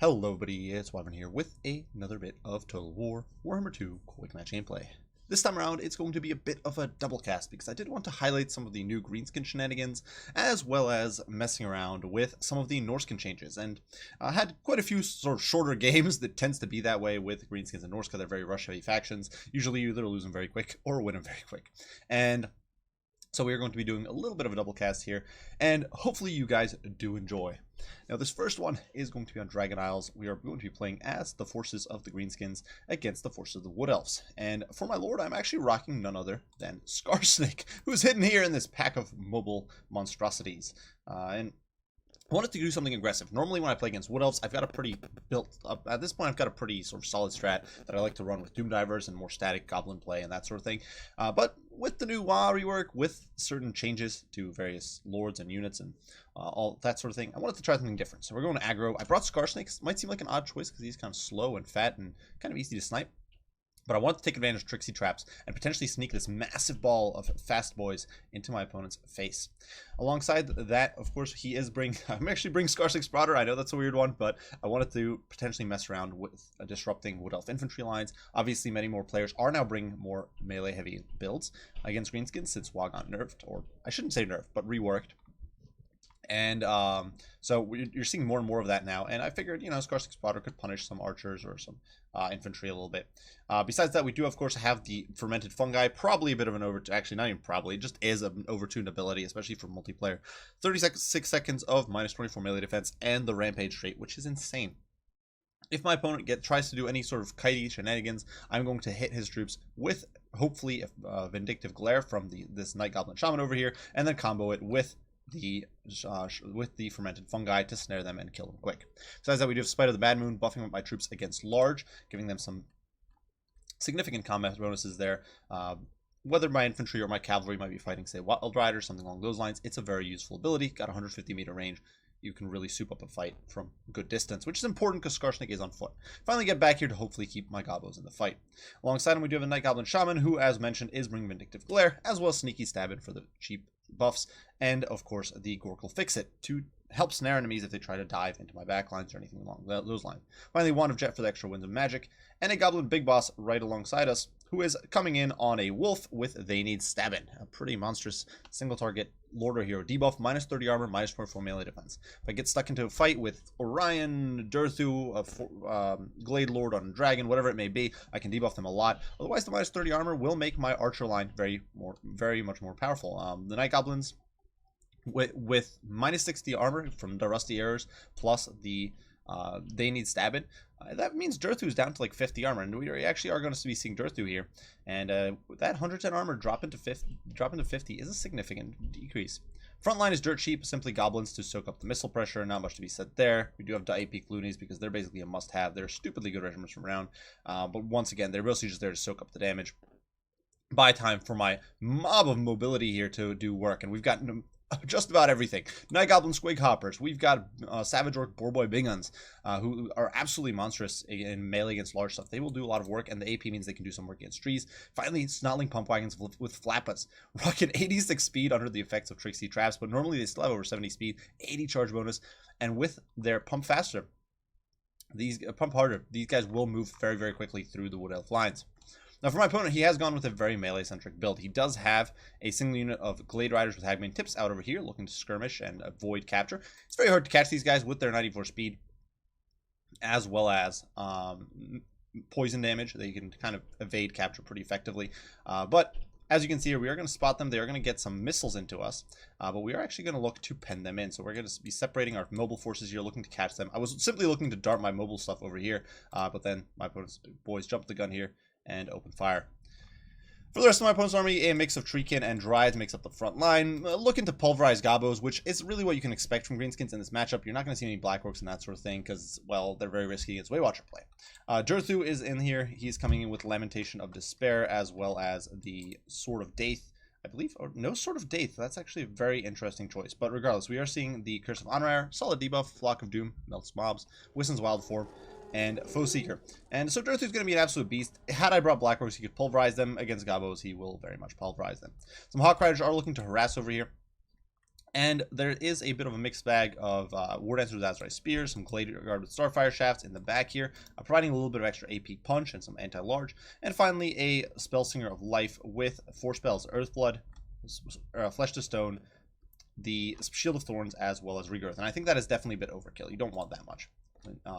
Hello everybody, it's Wyvern here with another bit of Total War Warhammer 2 quick match gameplay. This time around it's going to be a bit of a double cast because I did want to highlight some of the new Greenskin shenanigans as well as messing around with some of the Norscan changes, and I had quite a few sort of shorter games that tends to be that way with Greenskins and Norsca. They're very rush heavy factions. Usually you either lose them very quick or win them very quick, and so we are going to be doing a little bit of a double cast here, and hopefully you guys do enjoy. Now this first one is going to be on Dragon Isles. We are going to be playing as the forces of the Greenskins against the forces of the Wood Elves. And for my lord, I'm actually rocking none other than Scarsnake, who's hidden here in this pack of mobile monstrosities. And I wanted to do something aggressive. Normally when I play against Wood Elves, I've got a pretty at this point I've got a pretty sort of solid strat that I like to run with Doom Divers and more static goblin play and that sort of thing. But with the new WoW rework, with certain changes to various lords and units and all that sort of thing, I wanted to try something different. So we're going to aggro. I brought Scarsnake. Might seem like an odd choice because he's kind of slow and fat and kind of easy to snipe. But I want to take advantage of Tricksy Traps and potentially sneak this massive ball of fast boys into my opponent's face. Alongside that, of course, I'm actually bringing Scarsnake's Sprotter. I know that's a weird one, but I wanted to potentially mess around with disrupting Wood Elf infantry lines. Obviously, many more players are now bringing more melee-heavy builds against Greenskins since WoW got nerfed, or I shouldn't say nerfed, but reworked. And so you're seeing more and more of that now, and I figured, you know, Scarsnake's Spotter could punish some archers or some infantry a little bit. Besides that, we do, of course, have the Fermented Fungi, probably a bit of an actually, not even probably, it just is an overtuned ability, especially for multiplayer. 36 seconds of minus 24 melee defense, and the Rampage trait, which is insane. If my opponent tries to do any sort of kitey shenanigans, I'm going to hit his troops with, hopefully, a Vindictive Glare from this Night Goblin Shaman over here, and then combo it with the Fermented Fungi to snare them and kill them quick. Besides that, we do have Spite of the Bad Moon, buffing up my troops against large, giving them some significant combat bonuses there. Whether my infantry or my cavalry might be fighting, say, Wild Riders, something along those lines, it's a very useful ability. Got 150 meter range. You can really soup up a fight from good distance, which is important because Scarsnake is on foot. Finally get back here to hopefully keep my Gobbos in the fight. Alongside him, we do have a Night Goblin Shaman, who, as mentioned, is bringing Vindictive Glare, as well as Sneaky Stabbing for the cheap buffs, and of course the Gorkle Fix-It to help snare enemies if they try to dive into my backlines or anything along those lines. Finally, Wand of Jet for the extra winds of magic, and a Goblin Big Boss right alongside us, who is coming in on a Wolf with They Need Stabbin', a pretty monstrous single target Lord or Hero debuff, minus 30 armor, minus 24 melee defense. If I get stuck into a fight with Orion, Durthu, Glade Lord on Dragon, whatever it may be, I can debuff them a lot. Otherwise, the minus 30 armor will make my archer line very much more powerful. The Night Goblins with minus 60 armor from the Rusty Arrows plus the They Need Stabbin'. That means Durthu's down to like 50 armor, and we actually are going to be seeing Durthu here. And that 110 armor drop into 50 is a significant decrease. Frontline is dirt cheap, simply goblins to soak up the missile pressure. Not much to be said there. We do have die peak loonies because they're basically a must-have. They're stupidly good regiments from around, but once again, they're mostly just there to soak up the damage. Buy time for my mob of mobility here to do work, and we've got just about everything. Night Goblin Squig Hoppers. We've got Savage Orc Boarboy Big Guns, who are absolutely monstrous in melee against large stuff. They will do a lot of work, and the AP means they can do some work against trees. Finally, Snotling Pump Wagons with Flappas. Rocket 86 speed under the effects of Tricksy Traps, but normally they still have over 70 speed, 80 charge bonus, and with their Pump Faster, Pump Harder, these guys will move very quickly through the Wood Elf lines. Now, for my opponent, he has gone with a very melee-centric build. He does have a single unit of Glade Riders with Hagman Tips out over here, looking to skirmish and avoid capture. It's very hard to catch these guys with their 94 speed, as well as poison damage. They can kind of evade capture pretty effectively. But as you can see here, we are going to spot them. They are going to get some missiles into us, but we are actually going to look to pen them in. So we're going to be separating our mobile forces here, looking to catch them. I was simply looking to dart my mobile stuff over here, but then my opponent's boys jumped the gun here and open fire. For the rest of my opponent's army, a mix of Treekin and Dryads makes up the front line. Looking to pulverize Gobbos, which is really what you can expect from Greenskins in this matchup. You're not going to see any Black Orcs and that sort of thing because, well, they're very risky against Waywatcher play. Durthu is in here. He's coming in with Lamentation of Despair as well as the Sword of Daith, I believe, or no, Sword of Daith. That's actually a very interesting choice. But regardless, we are seeing the Curse of Honorar, solid debuff, Flock of Doom, melts mobs, Wissen's Wild Form, and Foe Seeker. And so Durthu's going to be an absolute beast. Had I brought Black Orcs, he could pulverize them. Against Gobbos, he will very much pulverize them. Some Hawk Riders are looking to harass over here. And there is a bit of a mixed bag of War Dancers with Azrai Spears, some Gladiator Guard with Starfire Shafts in the back here, providing a little bit of extra AP punch and some anti-large. And finally, a Spellsinger of Life with 4 spells, Earthblood, Flesh to Stone, the Shield of Thorns, as well as Rebirth. And I think that is definitely a bit overkill. You don't want that much.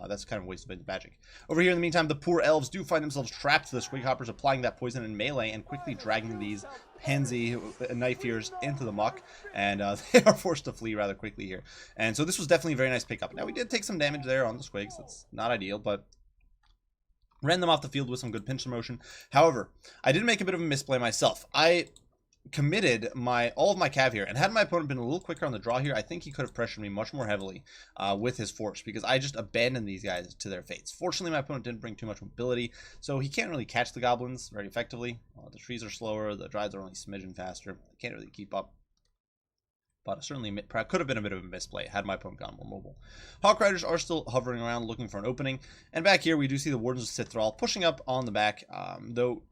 That's kind of a waste of magic. Over here, in the meantime, the poor elves do find themselves trapped to the Squig Hoppers, applying that poison in melee and quickly dragging these pansy knife ears into the muck, and they are forced to flee rather quickly here. And so this was definitely a very nice pickup. Now, we did take some damage there on the Squigs. That's not ideal, but ran them off the field with some good pinch motion. However, I did make a bit of a misplay myself. I committed all of my cav here, and had my opponent been a little quicker on the draw here, I think he could have pressured me much more heavily with his force, because I just abandoned these guys to their fates. Fortunately, my opponent didn't bring too much mobility, so he can't really catch the goblins very effectively. The trees are slower, the drives are only smidgen faster. Can't really keep up. But certainly could have been a bit of a misplay had my opponent gone more mobile. Hawk Riders are still hovering around looking for an opening, and back here we do see the Wardens of Sithral pushing up on the back, though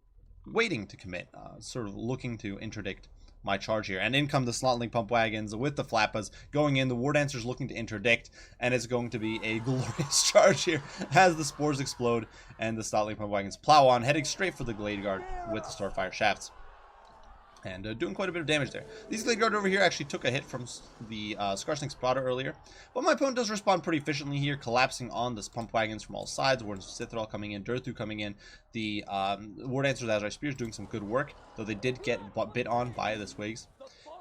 waiting to commit, sort of looking to interdict my charge here. And in come the Slotling Pump Wagons with the Flappas going in. The War Dancers looking to interdict, and it's going to be a glorious charge here as the spores explode and the Slotling Pump Wagons plow on, heading straight for the Glade Guard with the Starfire Shafts. And doing quite a bit of damage there. These Glade Guard over here actually took a hit from the Scarsnake Spotter earlier, but my opponent does respond pretty efficiently here, collapsing on the Pump Wagons from all sides. Wardens of Sithral coming in, Durthu coming in. The War Dancers with Azrai Spears doing some good work, though they did get bit on by the Swigs.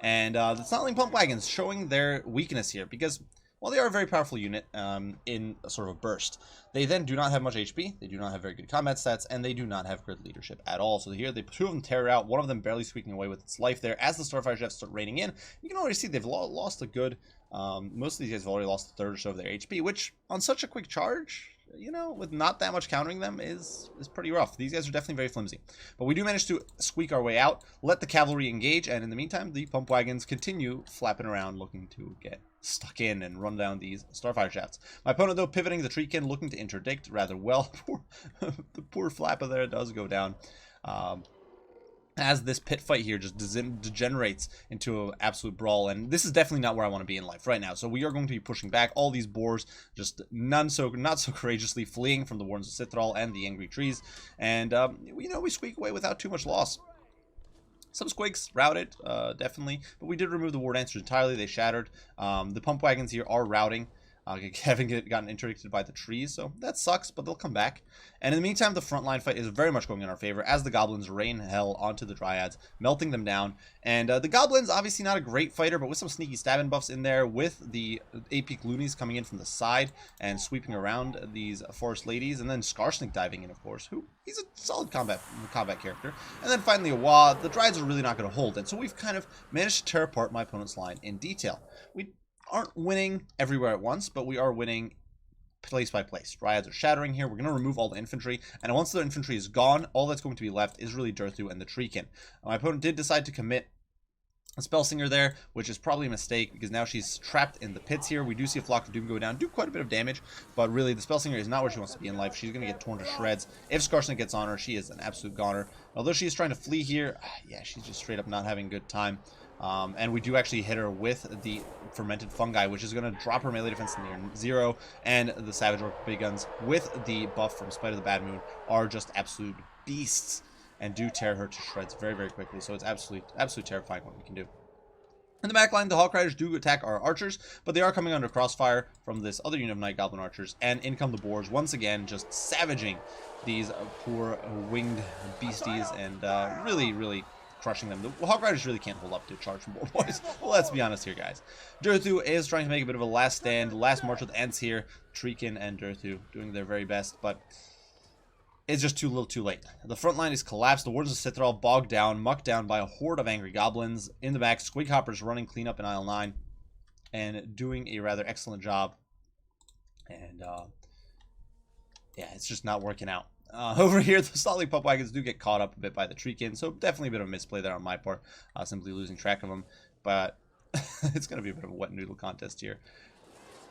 And the Snotling Pump Wagons showing their weakness here, because while they are a very powerful unit in a sort of a burst, they then do not have much HP, they do not have very good combat stats, and they do not have good leadership at all. So here, the 2 of them tear out, one of them barely squeaking away with its life there as the Starfire Jets start raining in. You can already see they've lost a good, most of these guys have already lost a third or so of their HP, which on such a quick charge, you know, with not that much countering them is pretty rough. These guys are definitely very flimsy. But we do manage to squeak our way out, let the cavalry engage, and in the meantime, the pump wagons continue flapping around looking to get stuck in and run down these Starfire Shafts. My opponent, though, pivoting the Treekin, looking to interdict rather well. The poor Flappa there does go down. As this pit fight here just degenerates into an absolute brawl, and this is definitely not where I want to be in life right now. So we are going to be pushing back all these boars, just not so courageously fleeing from the Wardens of Sithral and the angry trees, and you know, we squeak away without too much loss. Some squigs routed, definitely, but we did remove the War Dancers entirely. They shattered. The pump wagons here are routing, having gotten interdicted by the trees, so that sucks, but they'll come back. And in the meantime, the frontline fight is very much going in our favor as the goblins rain hell onto the dryads, melting them down. And the goblins, obviously not a great fighter, but with some sneaky stabbing buffs in there, with the AP loonies coming in from the side and sweeping around these forest ladies, and then Scarsnake diving in, of course, who he's a solid combat character. And then finally a Wah. The dryads are really not going to hold, and so we've kind of managed to tear apart my opponent's line in detail. We aren't winning everywhere at once, but we are winning place by place. Dryads are shattering here. We're going to remove all the infantry, and once the infantry is gone, all that's going to be left is really Durthu and the Treekin. My opponent did decide to commit a Spellsinger there, which is probably a mistake, because now she's trapped in the pits here. We do see a Flock of Doom go down, do quite a bit of damage, but really the Spellsinger is not where she wants to be in life. She's going to get torn to shreds. If Scarsnake gets on her, she is an absolute goner. Although she is trying to flee here, yeah, she's just straight up not having a good time. And we do actually hit her with the Fermented Fungi, which is going to drop her melee defense to near 0, and the Savage Orc Big Guns with the buff from Spite of the Bad Moon are just absolute beasts and do tear her to shreds very, very quickly. So it's absolutely terrifying what we can do. In the back line, the Hawk Riders do attack our archers, but they are coming under crossfire from this other unit of Night Goblin archers, and in come the boars once again, just savaging these poor winged beasties and really crushing them. The Hawk Riders really can't hold up to a charge from boar boys. Well, let's be honest here, guys. Durthu is trying to make a bit of a last stand, last march with ends here. Treekin and Durthu doing their very best, but it's just too little too late. The front line is collapsed. The Wardens of Sithral bogged down, mucked down by a horde of angry goblins. In the back, Squig Hoppers running clean up in aisle 9 and doing a rather excellent job. And yeah, it's just not working out. Over here, the Slotling Pump Wagons do get caught up a bit by the Treekin, so definitely a bit of a misplay there on my part, simply losing track of them. But it's going to be a bit of a wet noodle contest here.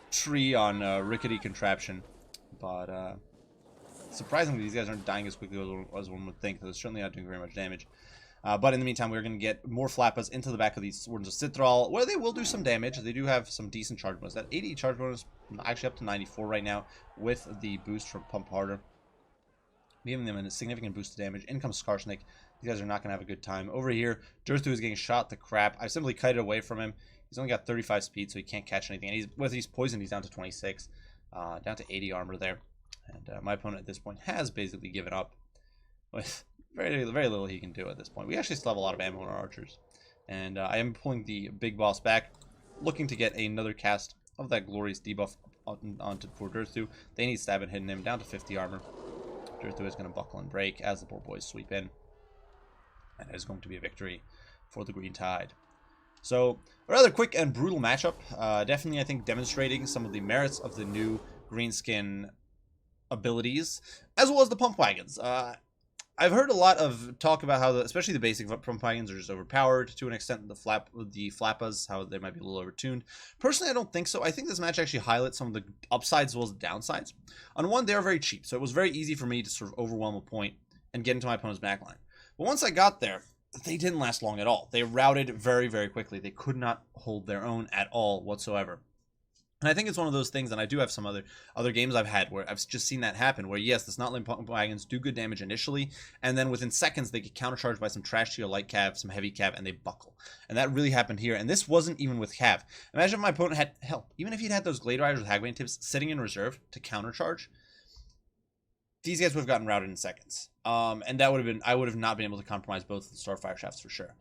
Tree on rickety contraption, but surprisingly, these guys aren't dying as quickly as one would think. They're certainly not doing very much damage. But in the meantime, we're going to get more Flappas into the back of these Wardens of Citral, where they will do some damage. They do have some decent charge bonus. That 80 charge bonus, actually up to 94 right now, with the boost from Pump Harder, giving them a significant boost to damage. In comes Skarsnik. These guys are not going to have a good time. Over here, Durthu is getting shot to crap. I simply kited away from him. He's only got 35 speed, so he can't catch anything. And with he's poisoned, he's down to 26, down to 80 armor there. And my opponent at this point has basically given up with very little he can do at this point. We actually still have a lot of ammo in our archers. And I am pulling the big boss back, looking to get another cast of that glorious debuff onto poor Durthu. They need stab and hitting him down to 50 armor. Durthu is going to buckle and break as the poor boys sweep in. And it is going to be a victory for the Green Tide. So, a rather quick and brutal matchup. Definitely, I think, demonstrating some of the merits of the new Greenskin abilities, as well as the pump wagons. I've heard a lot of talk about how, especially the basic pump wagons are just overpowered to an extent. The Flappas, how they might be a little overtuned. Personally, I don't think so. I think this match actually highlights some of the upsides as well as the downsides. On one, they are very cheap, so it was very easy for me to sort of overwhelm a point and get into my opponent's backline. But once I got there, they didn't last long at all. They routed very, very quickly. They could not hold their own at all whatsoever. And I think it's one of those things, and I do have some other games I've had where I've just seen that happen, where yes, the Snotling pump wagons do good damage initially, and then within seconds they get countercharged by some trash tier light cav, some heavy cav, and they buckle. And that really happened here, and this wasn't even with cav. Imagine if my opponent had, hell, even if he'd had those Glade Riders with Hagbane tips sitting in reserve to countercharge, these guys would have gotten routed in seconds. And that would have been, I would have not been able to compromise both of the Starfire Shafts for sure.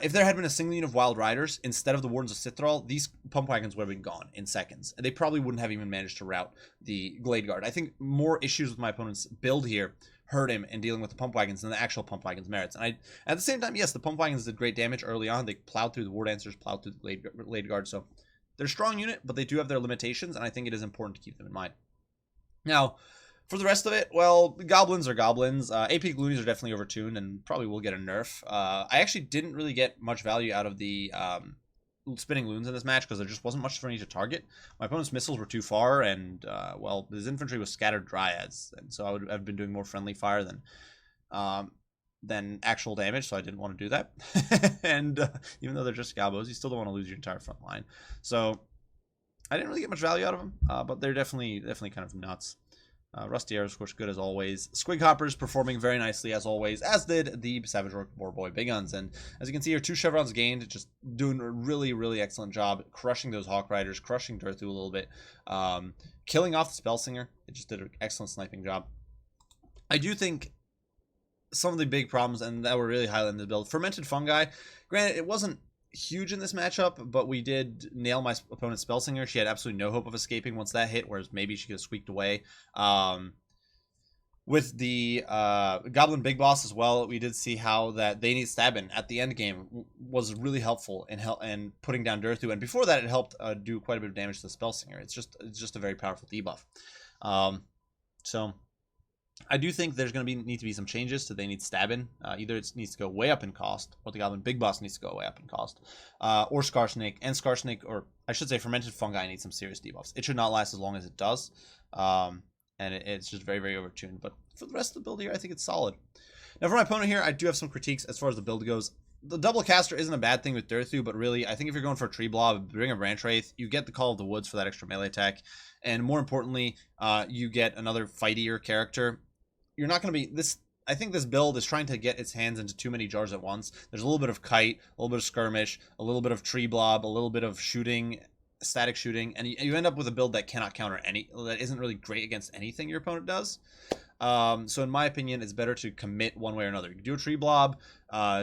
If there had been a single unit of Wild Riders instead of the Wardens of Citral, these pump wagons would have been gone in seconds. And they probably wouldn't have even managed to rout the Glade Guard. I think more issues with my opponent's build here hurt him in dealing with the pump wagons than the actual pump wagons merits. And at the same time, yes, the pump wagons did great damage early on. They plowed through the War Dancers, plowed through the Glade Guard. So they're a strong unit, but they do have their limitations, and I think it is important to keep them in mind. Now, for the rest of it, well, goblins are goblins. AP Gloonies are definitely overtuned and probably will get a nerf. I actually didn't really get much value out of the spinning loons in this match because there just wasn't much for me to target. My opponent's missiles were too far, and, well, his infantry was scattered dryads. And so I would have been doing more friendly fire than actual damage, so I didn't want to do that. And even though they're just gobos, you still don't want to lose your entire front line. So I didn't really get much value out of them, but they're definitely kind of nuts. Rusty Arrows, of course, good as always. Squig Hoppers performing very nicely as always, as did the Savage Orc Boy Big Guns. And as you can see here, 2 chevrons gained, just doing a really, really excellent job crushing those Hawk Riders, crushing Durthu a little bit, killing off the Spellsinger. It just did an excellent sniping job. I do think some of the big problems, and that were really highlighted in the build, Fermented Fungi. Granted, it wasn't huge in this matchup, but we did nail my opponent's Spellsinger. She had absolutely no hope of escaping once that hit, whereas maybe she could have squeaked away. With the Goblin Big Boss as well, we did see how that they need stabbing at the end game was really helpful in putting down Durthu, and before that it helped do quite a bit of damage to the Spellsinger. It's just a very powerful debuff. So I do think there's going to need to be some changes to they need stabbing. Either it needs to go way up in cost, or the Goblin Big Boss needs to go way up in cost, or Skarsnik. And Skarsnik, or I should say Fermented Fungi, needs some serious debuffs. It should not last as long as it does, and it's just very, very overtuned. But for the rest of the build here, I think it's solid. Now for my opponent here, I do have some critiques as far as the build goes. The double caster isn't a bad thing with Durthu, but really, I think if you're going for a tree blob, bring a Branch Wraith, you get the Call of the Woods for that extra melee attack, and more importantly, you get another fightier character. You're not going to be this. I think this build is trying to get its hands into too many jars at once. There's a little bit of kite, a little bit of skirmish, a little bit of tree blob, a little bit of shooting, static shooting, and you end up with a build that cannot counter that isn't really great against anything your opponent does. So in my opinion, it's better to commit one way or another. You can do a tree blob,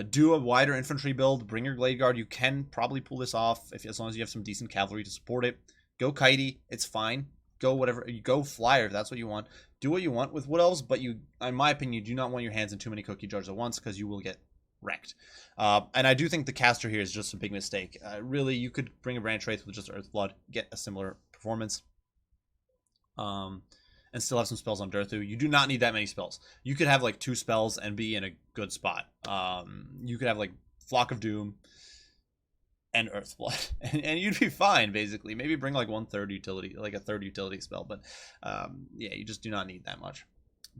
do a wider infantry build, bring your Glade Guard. You can probably pull this off as long as you have some decent cavalry to support it. Go kitey, it's fine. Go whatever, you go flyer if that's what you want. Do what you want with Wood Elves, but you, in my opinion, you do not want your hands in too many cookie jars at once because you will get wrecked. And I do think the caster here is just a big mistake. Really, you could bring a Branch Wraith with just Earthblood, get a similar performance, and still have some spells on Durthu. You do not need that many spells. You could have like 2 spells and be in a good spot. You could have like Flock of Doom and Earthblood, and you'd be fine, basically. Maybe bring like 1/3 utility, like a 3rd utility spell, but yeah, you just do not need that much.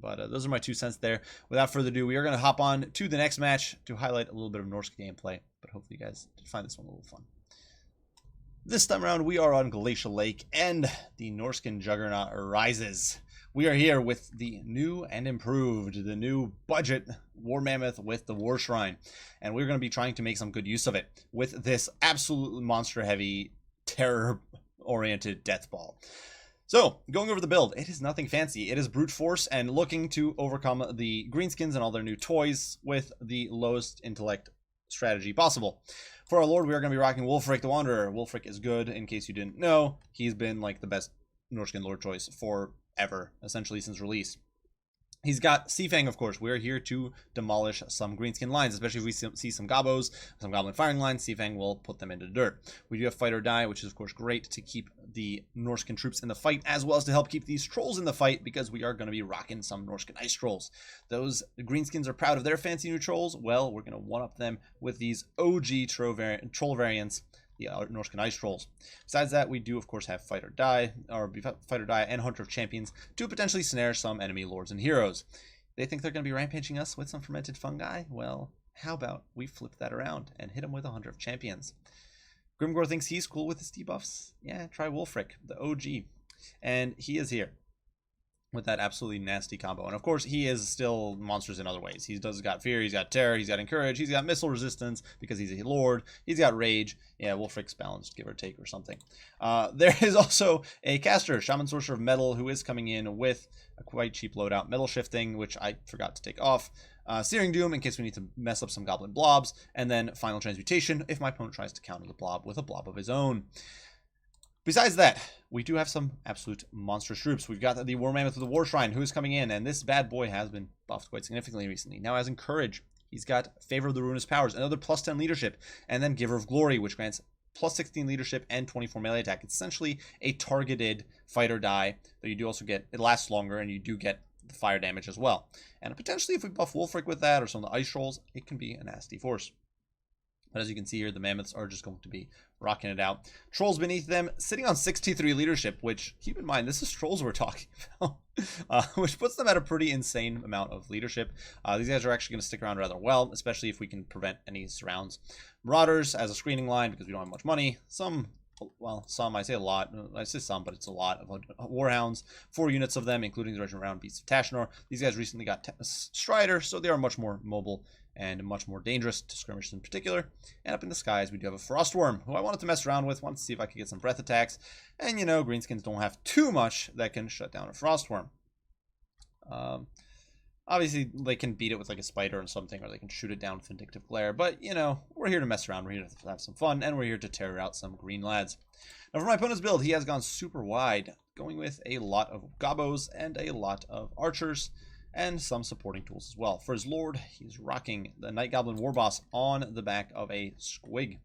But those are my 2 cents there. Without further ado, we are going to hop on to the next match to highlight a little bit of Norsca gameplay. But hopefully you guys find this one a little fun. This time around, we are on Glacial Lake, and the Norscan Juggernaut rises. We are here with the new and improved, the new budget War Mammoth with the War Shrine. And we're going to be trying to make some good use of it with this absolutely monster-heavy, terror-oriented Death Ball. So, going over the build, it is nothing fancy. It is brute force and looking to overcome the Greenskins and all their new toys with the lowest intellect strategy possible. For our Lord, we are going to be rocking Wulfric the Wanderer. Wulfric is good, in case you didn't know. He's been like the best Norscan Lord choice forever, essentially since release. He's got Seafang, of course. We're here to demolish some Greenskin lines, especially if we see some Gobos, some Goblin firing lines. Seafang will put them into the dirt. We do have Fight or Die, which is, of course, great to keep the Norscan troops in the fight, as well as to help keep these Trolls in the fight, because we are going to be rocking some Norscan Ice Trolls. Those Greenskins are proud of their fancy new Trolls. Well, we're going to one-up them with these OG Troll variants, the Norscan Ice Trolls. Besides that, we do, of course, have Fight or Die, and Hunter of Champions to potentially snare some enemy lords and heroes. They think they're going to be rampaging us with some fermented fungi? Well, how about we flip that around and hit them with a Hunter of Champions? Grimgor thinks he's cool with his debuffs. Yeah, try Wulfric, the OG. And he is here with that absolutely nasty combo. And of course, he is still monsters in other ways. He's got Fear, he's got Terror, he's got Encourage, he's got Missile Resistance because he's a Lord, he's got Rage. Yeah, Wulfric's balanced, give or take, or something. There is also a caster, Shaman Sorcerer of Metal, who is coming in with a quite cheap loadout, Metal Shifting, which I forgot to take off. Searing Doom, in case we need to mess up some Goblin blobs. And then Final Transmutation, if my opponent tries to counter the blob with a blob of his own. Besides that, we do have some absolute monstrous troops. We've got the War Mammoth with the War Shrine, who is coming in, and this bad boy has been buffed quite significantly recently. Now has Encourage. He's got Favor of the Ruinous Powers, another +10 leadership, and then Giver of Glory, which grants +16 leadership and 24 melee attack. It's essentially a targeted Fight or Die, though you do also get, it lasts longer, and you do get the fire damage as well. And potentially, if we buff Wulfric with that, or some of the Ice Trolls, it can be a nasty force. But as you can see here, the Mammoths are just going to be rocking it out. Trolls beneath them, sitting on 63 leadership, which, keep in mind, this is Trolls we're talking about, which puts them at a pretty insane amount of leadership. These guys are actually going to stick around rather well, especially if we can prevent any surrounds. Marauders as a screening line, because we don't have much money. Some, I say a lot. I say some, but it's a lot of Warhounds. 4 units of them, including the Regiment Round Beasts of Tashnor. These guys recently got Strider, so they are much more mobile and much more dangerous to skirmishes in particular. And up in the skies, we do have a Frostworm, who I wanted to mess around with, wanted to see if I could get some breath attacks. And, you know, Greenskins don't have too much that can shut down a Frostworm. Obviously, they can beat it with, like, a Spider or something, or they can shoot it down with Vindictive Glare. But, you know, we're here to mess around, we're here to have some fun, and we're here to terror out some green lads. Now, for my opponent's build, he has gone super wide, going with a lot of Gobos and a lot of Archers, and some supporting tools as well. For his Lord, he's rocking the Night Goblin Warboss on the back of a Squig.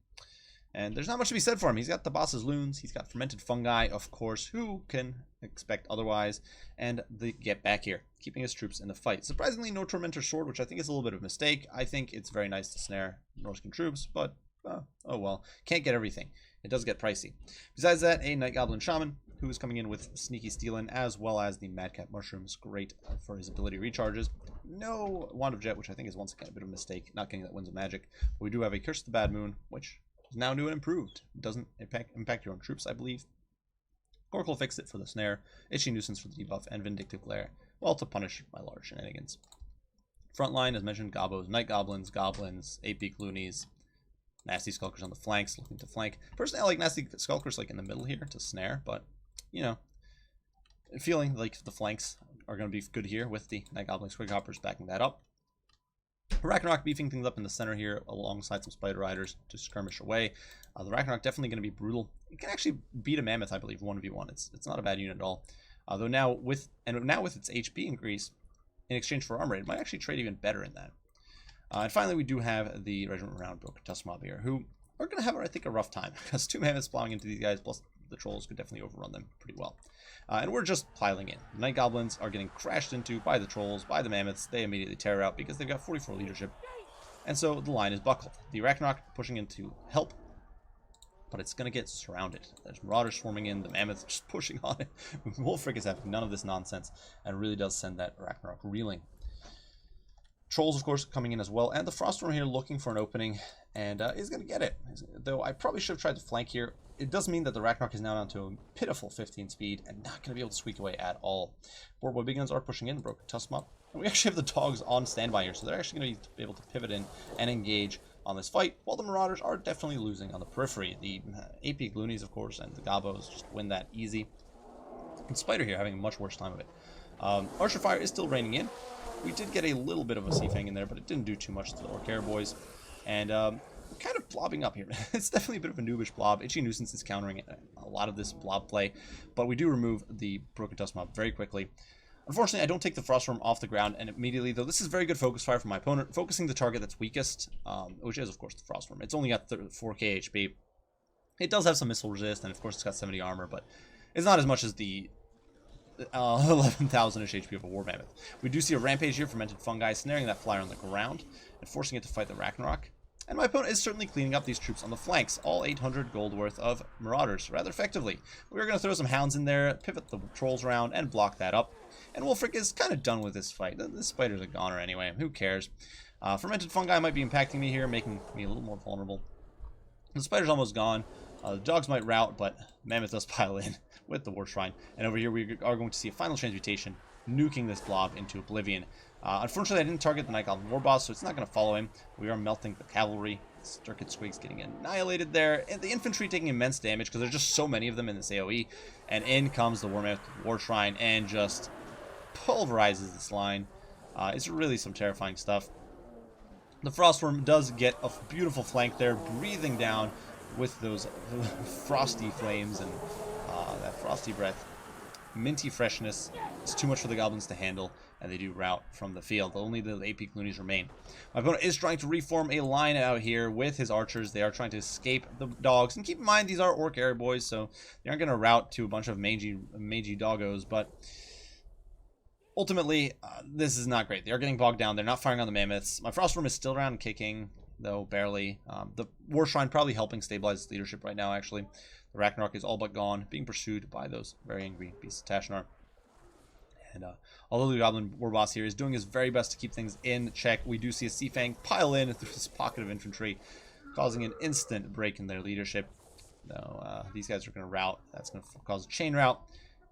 And there's not much to be said for him. He's got the boss's loons, he's got fermented fungi, of course, who can expect otherwise, and the Get Back here, keeping his troops in the fight. Surprisingly, no Tormentor Sword, which I think is a little bit of a mistake. I think it's very nice to snare Norscan troops, but oh well. Can't get everything. It does get pricey. Besides that, a Night Goblin Shaman, who is coming in with Sneaky Stealin, as well as the Madcap Mushrooms, great for his ability recharges. No Wand of Jet, which I think is once again a bit of a mistake, not getting that Winds of Magic. But we do have a Curse of the Bad Moon, which is now new and improved. It doesn't impact your own troops, I believe. Gorkle fixed it for the snare, Itchy Nuisance for the debuff, and Vindictive Glare, well, to punish my large shenanigans. Frontline, as mentioned, Gobos, Night Goblins, Goblins, 8-Beak Loonies, Nasty Skulkers on the flanks, looking to flank. Personally, I like Nasty Skulkers like in the middle here to snare, but, you know, feeling like the flanks are going to be good here with the Night Goblin Squig Hoppers backing that up. Ragnarok beefing things up in the center here alongside some Spider Riders to skirmish away. The Ragnarok definitely going to be brutal. It can actually beat a Mammoth, I believe, 1v1. It's not a bad unit at all. Though now with its HP increase in exchange for armor, it might actually trade even better in that. And finally, we do have the Regiment Round Broken Tusk Mob here, who are going to have, I think, a rough time, because 2 Mammoths plowing into these guys, plus the Trolls could definitely overrun them pretty well. And we're just piling in. The Night Goblins are getting crashed into by the Trolls, by the Mammoths. They immediately tear out because they've got 44 leadership. And so the line is buckled. The Ragnarok pushing in to help but it's going to get surrounded. There's Marauders swarming in, the Mammoth just pushing on it. Wolfric is having none of this nonsense, and really does send that Ragnarok reeling. Trolls, of course, coming in as well, and the Frostworm here looking for an opening, and is going to get it. Though I probably should have tried to flank here. It does mean that the Ragnarok is now down to a pitiful 15 speed, and not going to be able to squeak away at all. Board Big Guns are pushing in, Broken Tusk Mob. And we actually have the dogs on standby here, so they're actually going to be able to pivot in and engage on this fight, while the Marauders are definitely losing on the periphery. The AP Gloonies, of course, and the Gabos just win that easy. And Spider here having a much worse time of it. Archer Fire is still raining in. We did get a little bit of a Sea Fang in there, but it didn't do too much to the Orc Air Boys. And kind of blobbing up here. It's definitely a bit of a noobish blob. Itchy Nuisance is countering a lot of this blob play, but we do remove the Broken Tusk Mob very quickly. Unfortunately, I don't take the Frostworm off the ground, and immediately, though this is very good focus fire from my opponent, focusing the target that's weakest, which is, of course, the Frostworm. It's only got 4k HP. It does have some missile resist, and of course, it's got 70 armor, but it's not as much as the 11,000-ish HP of a War Mammoth. We do see a Rampage here, Fermented Fungi, snaring that flyer on the ground, and forcing it to fight the Ragnarok. And my opponent is certainly cleaning up these troops on the flanks, all 800 gold worth of Marauders, rather effectively. We're going to throw some Hounds in there, pivot the Trolls around, and block that up. And Wolfric is kind of done with this fight. This Spider's a goner anyway, who cares? Fermented Fungi might be impacting me here, making me a little more vulnerable. The Spider's almost gone. The Dogs might rout, but Mammoth does pile in with the War Shrine. And over here we are going to see a Final Transmutation, nuking this blob into oblivion. Unfortunately, I didn't target the Night Goblin War Boss, so it's not going to follow him. We are melting the Cavalry. Circuit Squigs getting annihilated there. And the Infantry taking immense damage because there's just so many of them in this AoE. And in comes the War Shrine and just pulverizes this line. It's really some terrifying stuff. The Frostworm does get a beautiful flank there, breathing down with those frosty flames and that frosty breath. Minty freshness. It's too much for the goblins to handle, and they do rout from the field. Only the AP Gloonies remain. My opponent is trying to reform a line out here with his archers. They are trying to escape the dogs. And keep in mind, these are Orc Air Boys, so they aren't going to rout to a bunch of mangy doggos, but ultimately, this is not great. They are getting bogged down. They're not firing on the Mammoths. My Frostworm is still around kicking, though barely. The War Shrine probably helping stabilize its leadership right now, actually. The Ragnarok is all but gone, being pursued by those very angry beasts of Tashnar. And although the Goblin War Boss here is doing his very best to keep things in check, we do see a Sea Fang pile in through this pocket of infantry, causing an instant break in their leadership. Now, these guys are going to rout. That's going to cause a chain rout.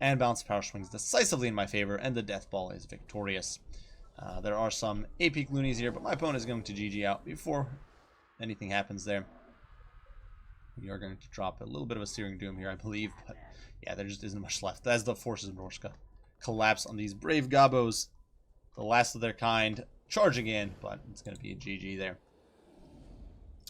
And Balance Power swings decisively in my favor, and the Death Ball is victorious. There are some AP Gloonies here, but my opponent is going to GG out before anything happens there. We are going to drop a little bit of a Searing Doom here, I believe, but yeah, there just isn't much left. As the forces of Norsca collapse on these brave Gabos, the last of their kind, charging in, but it's going to be a GG there.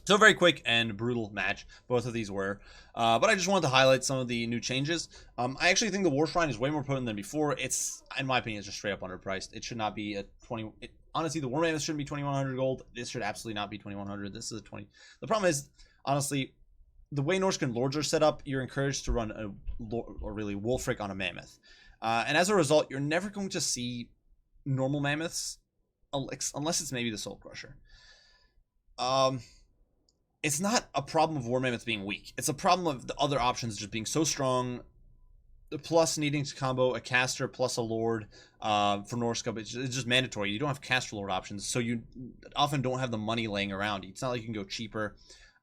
So very quick and brutal match, both of these were. But I just wanted to highlight some of the new changes. I actually think the War Shrine is way more potent than before. It's, in my opinion, it's just straight up underpriced. It should not be a 20... honestly, the War Mammoth shouldn't be 2,100 gold. This should absolutely not be 2,100. This is a 20... The problem is, honestly, the way Norscan Lords are set up, you're encouraged to run a really Wolfric on a Mammoth. And as a result, you're never going to see normal Mammoths unless it's maybe the Soul Crusher. It's not a problem of War Mammoth being weak. It's a problem of the other options just being so strong, plus needing to combo a caster plus a Lord for Norsca, but it's just mandatory. You don't have caster Lord options, so you often don't have the money laying around. It's not like you can go cheaper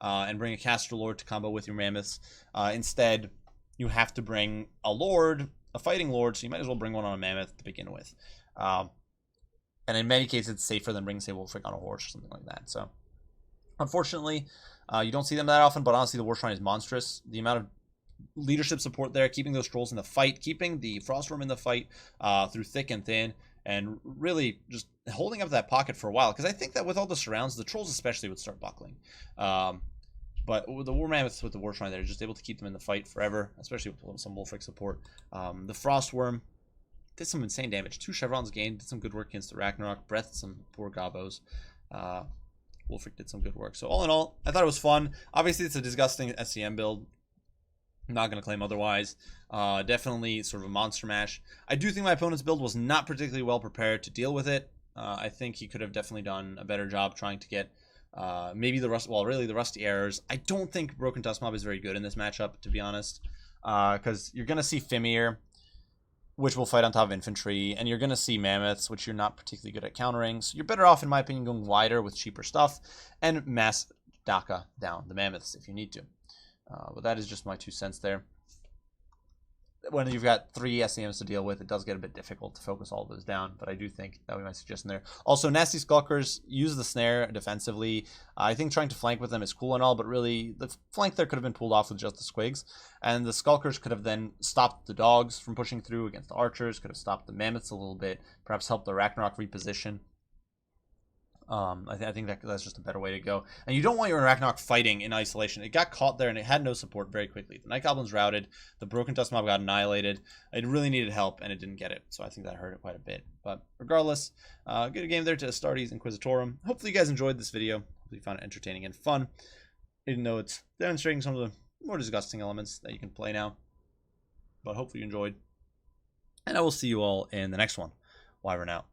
and bring a caster Lord to combo with your Mammoths. Instead, you have to bring a Lord, a Fighting Lord, so you might as well bring one on a Mammoth to begin with. And in many cases, it's safer than bringing, say, Wolfric on a horse or something like that. So, unfortunately, you don't see them that often, but honestly, the War Shrine is monstrous. The amount of leadership support there, keeping those Trolls in the fight, keeping the Frostworm in the fight through thick and thin, and really just holding up that pocket for a while. Because I think that with all the surrounds, the Trolls especially would start buckling. But with the War Mammoths with the War Shrine, they're just able to keep them in the fight forever, especially with some Wolfric support. The Frostworm did some insane damage. 2 chevrons gained, did some good work against the Ragnarok, breathed some poor Gabos. Wolfric did some good work. So all in all, I thought it was fun. Obviously, it's a disgusting SCM build. I'm not going to claim otherwise. Definitely sort of a monster mash. I do think my opponent's build was not particularly well prepared to deal with it. I think he could have definitely done a better job trying to get Maybe the really the Rusty Errors. I don't think Broken Dust Mob is very good in this matchup, to be honest, because you're gonna see Fimir, which will fight on top of infantry, and you're gonna see Mammoths, which you're not particularly good at countering. So you're better off, in my opinion, going wider with cheaper stuff and mass Daka down the Mammoths if you need to. But that is just my 2 cents there. When you've got 3 SCMs to deal with, it does get a bit difficult to focus all those down, but I do think that would be my suggestion there. Also, Nasty Skulkers use the snare defensively. I think trying to flank with them is cool and all, but really, the flank there could have been pulled off with just the Squigs, and the Skulkers could have then stopped the dogs from pushing through against the archers, could have stopped the Mammoths a little bit, perhaps helped the Ragnarok reposition. I think that's just a better way to go. And you don't want your Ragnarok fighting in isolation. It got caught there and it had no support very quickly. The Night Goblins routed. The Broken Dust Mob got annihilated. It really needed help and it didn't get it. So I think that hurt it quite a bit. But regardless, good game there to Astartes Inquisitorum. Hopefully you guys enjoyed this video. Hopefully you found it entertaining and fun. Even though it's demonstrating some of the more disgusting elements that you can play now. But hopefully you enjoyed. And I will see you all in the next one. Wyvern out.